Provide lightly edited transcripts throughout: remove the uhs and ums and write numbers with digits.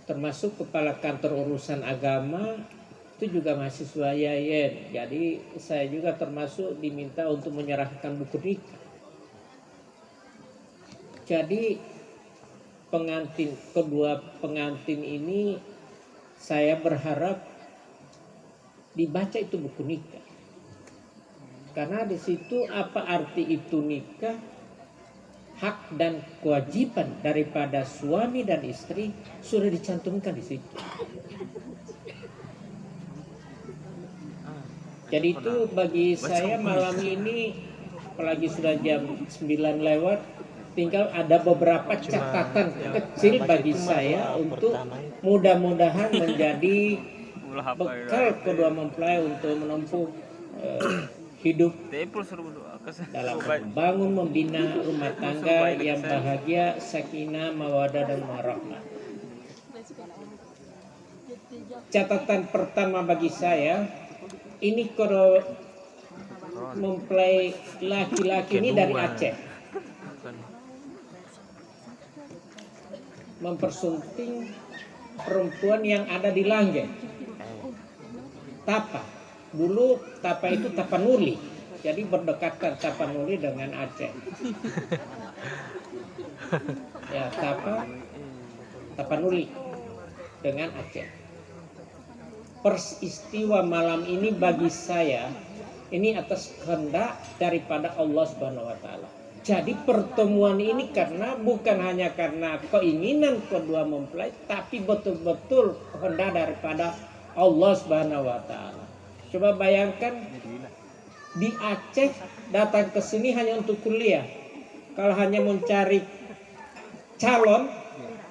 termasuk kepala kantor urusan agama itu juga mahasiswa Yayen. Jadi saya juga termasuk diminta untuk menyerahkan buku nikah. Jadi kedua pengantin ini saya berharap dibaca itu buku nikah. Karena di situ apa arti itu nikah, hak dan kewajiban daripada suami dan istri sudah dicantumkan di situ. Jadi itu bagi saya malam ini, apalagi sudah jam 9 lewat, tinggal ada beberapa catatan kecil bagi saya untuk mudah-mudahan menjadi bekal kedua mempelai untuk menempuh hidup dalam membangun membina rumah tangga yang bahagia, sakinah, mawaddah dan warahmah. Catatan pertama bagi saya, ini kalau mempelai laki-laki ini dari Aceh, mempersunting perempuan yang ada di Langge, Tapa. Dulu Tapa itu Tapanuli, jadi berdekatan Tapanuli dengan Aceh. Ya, Tapanuli dengan Aceh. Peristiwa malam ini bagi saya ini atas kehendak daripada Allah Subhanahu wa taala. Jadi pertemuan ini bukan hanya karena keinginan kedua mempelai, tapi betul-betul kehendak daripada Allah Subhanahu wa taala. Coba bayangkan di Aceh datang ke sini hanya untuk kuliah. Kalau hanya mencari calon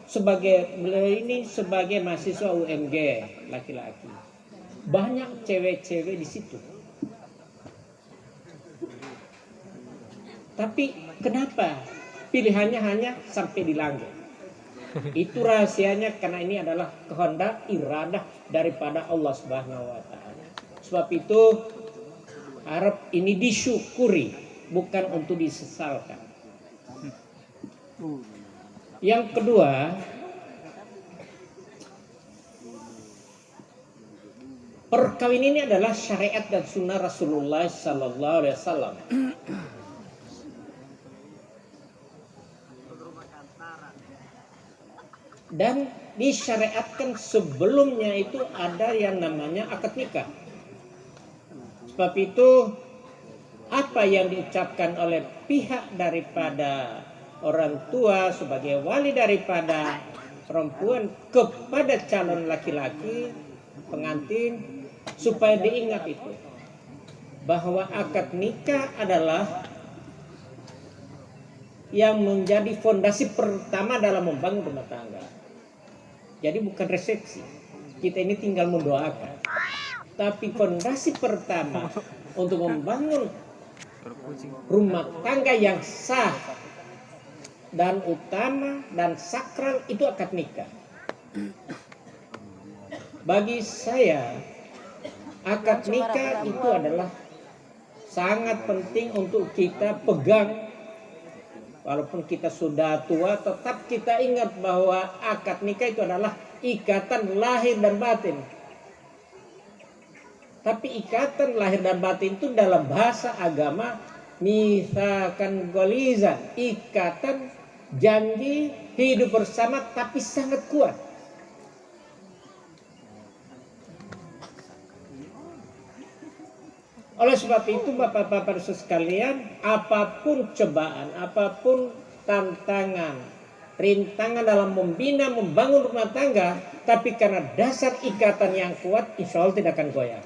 sebagai mahasiswa UMG laki-laki. Banyak cewek-cewek di situ. Tapi kenapa pilihannya hanya sampai di Langge? Itu rahasianya karena ini adalah kehendak iradah daripada Allah Subhanahu wa taala. Sebab itu harap ini disyukuri, bukan untuk disesalkan. Yang kedua, perkawinan ini adalah syariat dan sunnah Rasulullah Sallallahu Alaihi Wasallam. Dan disyariatkan sebelumnya itu ada yang namanya akad nikah. Sebab itu apa yang diucapkan oleh pihak daripada orang tua sebagai wali daripada perempuan kepada calon laki-laki pengantin, supaya diingat itu bahwa akad nikah adalah yang menjadi fondasi pertama dalam membangun rumah tangga. Jadi bukan resepsi, kita ini tinggal mendoakan, tapi fondasi pertama untuk membangun rumah tangga yang sah dan utama dan sakral itu akad nikah. Bagi saya akad nikah itu adalah sangat penting untuk kita pegang. Walaupun kita sudah tua, tetap kita ingat bahwa akad nikah itu adalah ikatan lahir dan batin. Tapi ikatan lahir dan batin itu dalam bahasa agama mitsakan gholizan, ikatan janji hidup bersama tapi sangat kuat. Oleh sebab itu Bapak-bapak sekalian, apapun cobaan, apapun tantangan, rintangan dalam membina, membangun rumah tangga, tapi karena dasar ikatan yang kuat, insya Allah tidak akan goyah.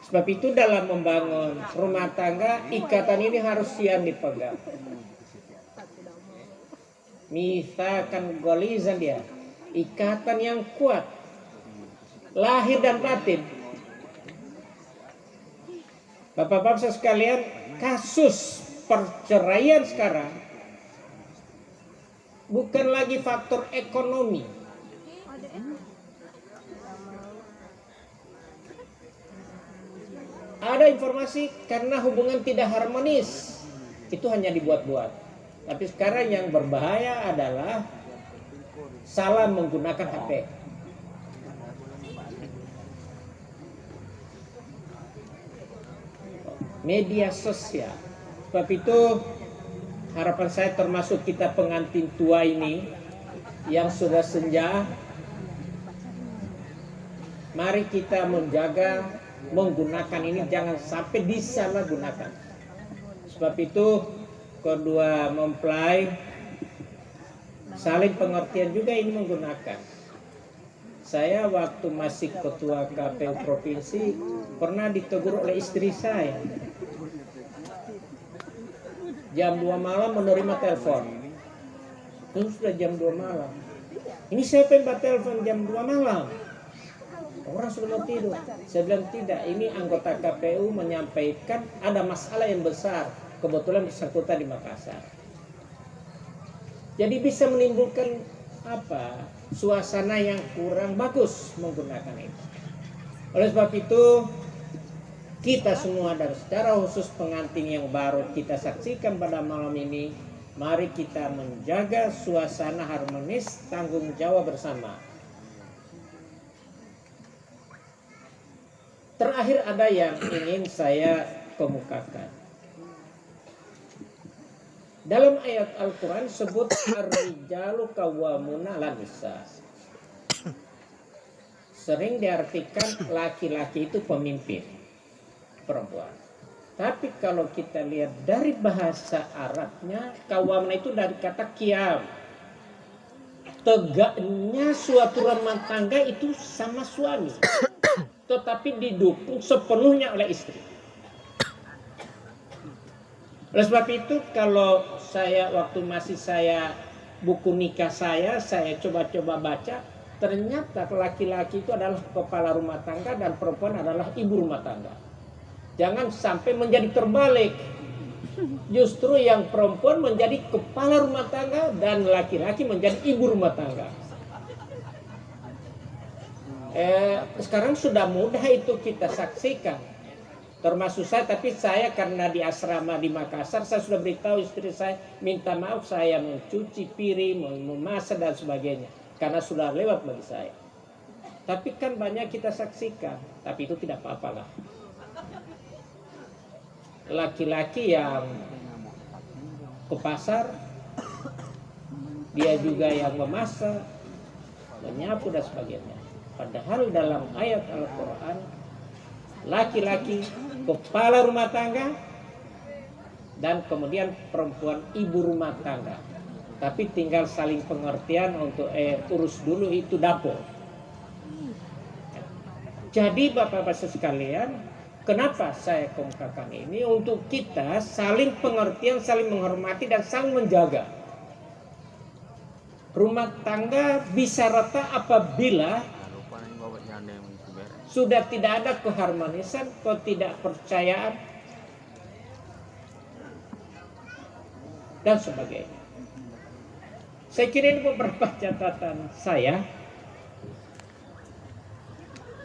Sebab itu dalam membangun rumah tangga, ikatan ini harus siap dipegang. Mitsakan gholizan dia. Ikatan yang kuat lahir dan batin. Bapak-bapak sekalian, kasus perceraian sekarang bukan lagi faktor ekonomi. Ada informasi karena hubungan tidak harmonis, itu hanya dibuat-buat. Tapi sekarang yang berbahaya adalah salah menggunakan HP. Media sosial. Sebab itu harapan saya termasuk kita pengantin tua ini yang sudah senja, mari kita menjaga menggunakan ini jangan sampai disalahgunakan. Sebab itu kedua mempelai saling pengertian juga ini menggunakan. Saya waktu masih ketua KPU provinsi pernah ditegur oleh istri saya. Jam 2 malam menerima telepon. Itu sudah jam 2 malam. Ini siapa yang telepon jam 2 malam? Orang sudah mau tidur. Saya bilang tidak, ini anggota KPU menyampaikan ada masalah yang besar. Kebetulan bersangkutan di Makassar. Jadi bisa menimbulkan suasana yang kurang bagus menggunakan itu. Oleh sebab itu kita semua dan secara khusus pengantin yang baru kita saksikan pada malam ini, mari kita menjaga suasana harmonis, tanggung jawab bersama. Terakhir ada yang ingin saya kemukakan. Dalam ayat Al-Quran sebut ar-rijalu qawwamuna 'alan nisa. Sering diartikan laki-laki itu pemimpin perempuan. Tapi kalau kita lihat dari bahasa Arabnya, qawwamuna itu dari kata qiyam. Tegaknya suatu rumah tangga itu sama suami, tetapi didukung sepenuhnya oleh istri. Oleh sebab itu kalau saya waktu masih buku nikah saya coba-coba baca, ternyata laki-laki itu adalah kepala rumah tangga dan perempuan adalah ibu rumah tangga. Jangan sampai menjadi terbalik. Justru yang perempuan menjadi kepala rumah tangga dan laki-laki menjadi ibu rumah tangga. Sekarang sudah mudah itu kita saksikan. Termasuk saya, tapi saya karena di asrama di Makassar, saya sudah beritahu istri saya, minta maaf saya mencuci piring, memasak dan sebagainya. Karena sudah lewat bagi saya. Tapi kan banyak kita saksikan, tapi itu tidak apa-apalah. Laki-laki yang ke pasar, dia juga yang memasak, menyapu dan sebagainya. Padahal dalam ayat Al-Quran, laki-laki kepala rumah tangga dan kemudian perempuan ibu rumah tangga. Tapi tinggal saling pengertian untuk urus dulu itu dapur. Jadi Bapak-Bapak sekalian, kenapa saya kemukakan ini? Untuk kita saling pengertian, saling menghormati dan saling menjaga. Rumah tangga bisa retak apabila sudah tidak ada keharmonisan, ketidakpercayaan dan sebagainya. Saya kira ini beberapa catatan saya.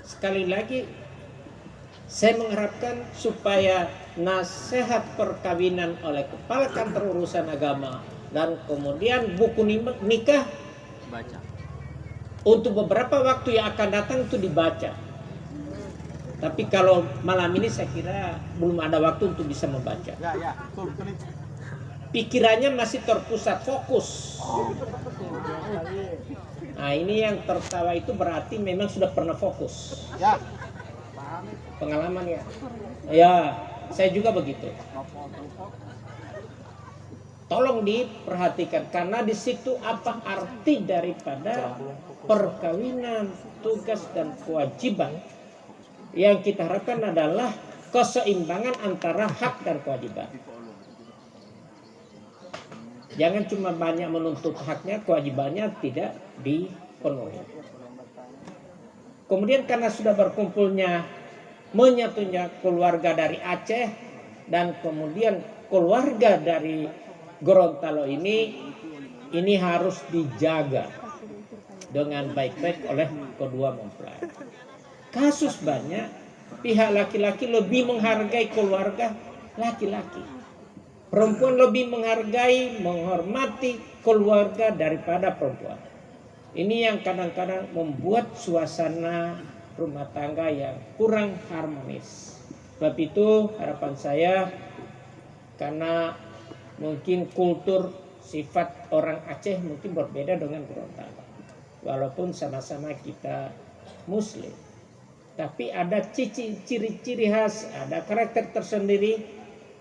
Sekali lagi saya mengharapkan supaya nasihat perkawinan oleh kepala kantor urusan agama dan kemudian buku nikah baca. Untuk beberapa waktu yang akan datang itu dibaca. Tapi kalau malam ini saya kira belum ada waktu untuk bisa membaca. Betul. Pikirannya masih terpusat, fokus. Nah ini yang tertawa itu berarti memang sudah pernah fokus. Ya. Pengalaman ya. Ya, saya juga begitu. Tolong diperhatikan karena di situ apa arti daripada perkawinan, tugas dan kewajiban. Yang kita harapkan adalah keseimbangan antara hak dan kewajiban. Jangan cuma banyak menuntut haknya, kewajibannya tidak dipenuhi. Kemudian karena sudah berkumpulnya menyatunya keluarga dari Aceh dan kemudian keluarga dari Gorontalo ini harus dijaga dengan baik-baik oleh kedua mempelai. Kasus banyak pihak laki-laki lebih menghargai keluarga laki-laki. Perempuan lebih menghargai, menghormati keluarga daripada perempuan. Ini yang kadang-kadang membuat suasana rumah tangga yang kurang harmonis. Sebab itu harapan saya, karena mungkin kultur sifat orang Aceh mungkin berbeda dengan Gorontalo. Walaupun sama-sama kita Muslim, tapi ada ciri-ciri khas, ada karakter tersendiri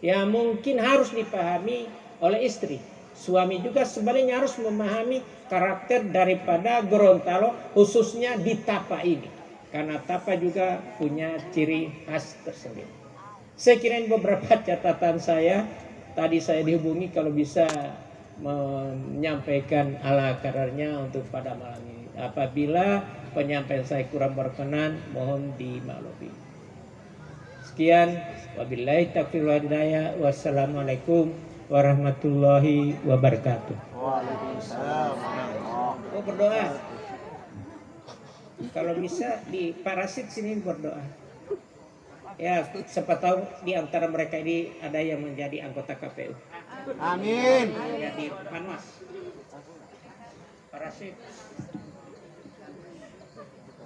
yang mungkin harus dipahami oleh istri. Suami juga sebaliknya harus memahami karakter daripada Gorontalo, khususnya di Tapa ini, karena Tapa juga punya ciri khas tersendiri. Saya kira ini beberapa catatan saya. Tadi saya dihubungi kalau bisa menyampaikan ala kadarnya untuk pada malam ini. Apabila penyampaian saya kurang berkenan, mohon dimaklumi. Sekian, wabillahi taufiq wal hidayah. Wassalamualaikum warahmatullahi wabarakatuh. Waalaikumsalam. Oh, berdoa. Kalau bisa di parasit sini berdoa. Ya, siapa tahu di antara mereka ini ada yang menjadi anggota KPU. Amin. Jadi Panwas. Parasit.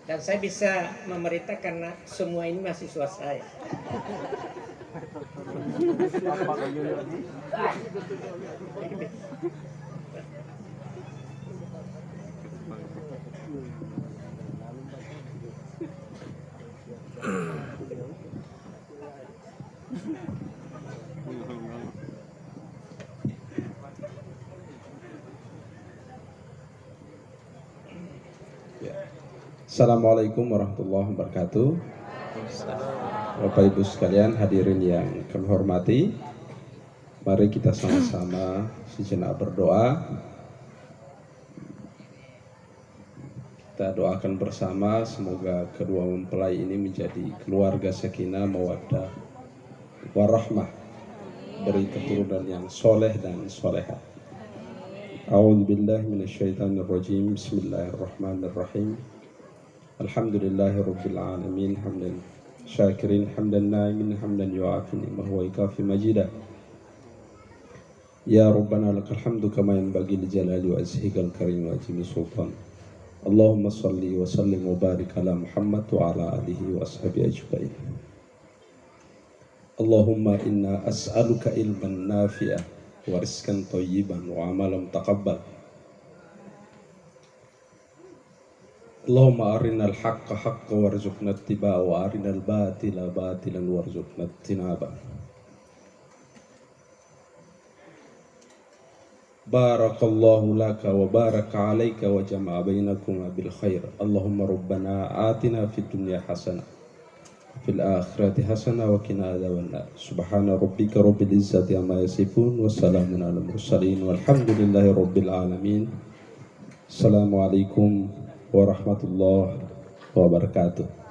Dan saya bisa memerintah karena semua ini mahasiswa saya. Assalamualaikum warahmatullahi wabarakatuh. Bapak Ibu sekalian, hadirin yang kami hormati, mari kita sama-sama sejenak berdoa. Kita doakan bersama semoga kedua mempelai ini menjadi keluarga sakinah, mawaddah, warahmah, beri keturunan yang soleh dan solehah. A'udzubillahi minasyaitonirrajim. Bismillahirrahmanirrahim. Alhamdulillahi Rabbil Alamin. Hamdan syakirin, hamdan na'imin, hamdan yu'afi ni'mah wa ikafi majidah. Ya Rabbana lakal hamdu kama yanbaghi li jalali wa azhikal karim wa ajimi sultan. Allahumma salli wa sallim wa barik ala Muhammad wa ala alihi wa ashabihi ajma'in. Allahumma inna as'aluka ilman nafi'ah wa rizqan thayyiban wa amalan taqabbal. Allahumma arinal haqqa haqqa warzuqna ittiba'a wa arinal batila batilan warzuqna ijtinaba. Barakallahu laka wa baraka alayka wa jama'a bainakuma bil khair. Allahumma rabbana atina fid dunya hasanah fil akhirati hasanah wa qina adzabannar. Subhana rabbika rabbil izzati amma yasifun wa salamun alal mursalin walhamdulillahi rabbil alamin. Assalamualaikum warahmatullahi wabarakatuh.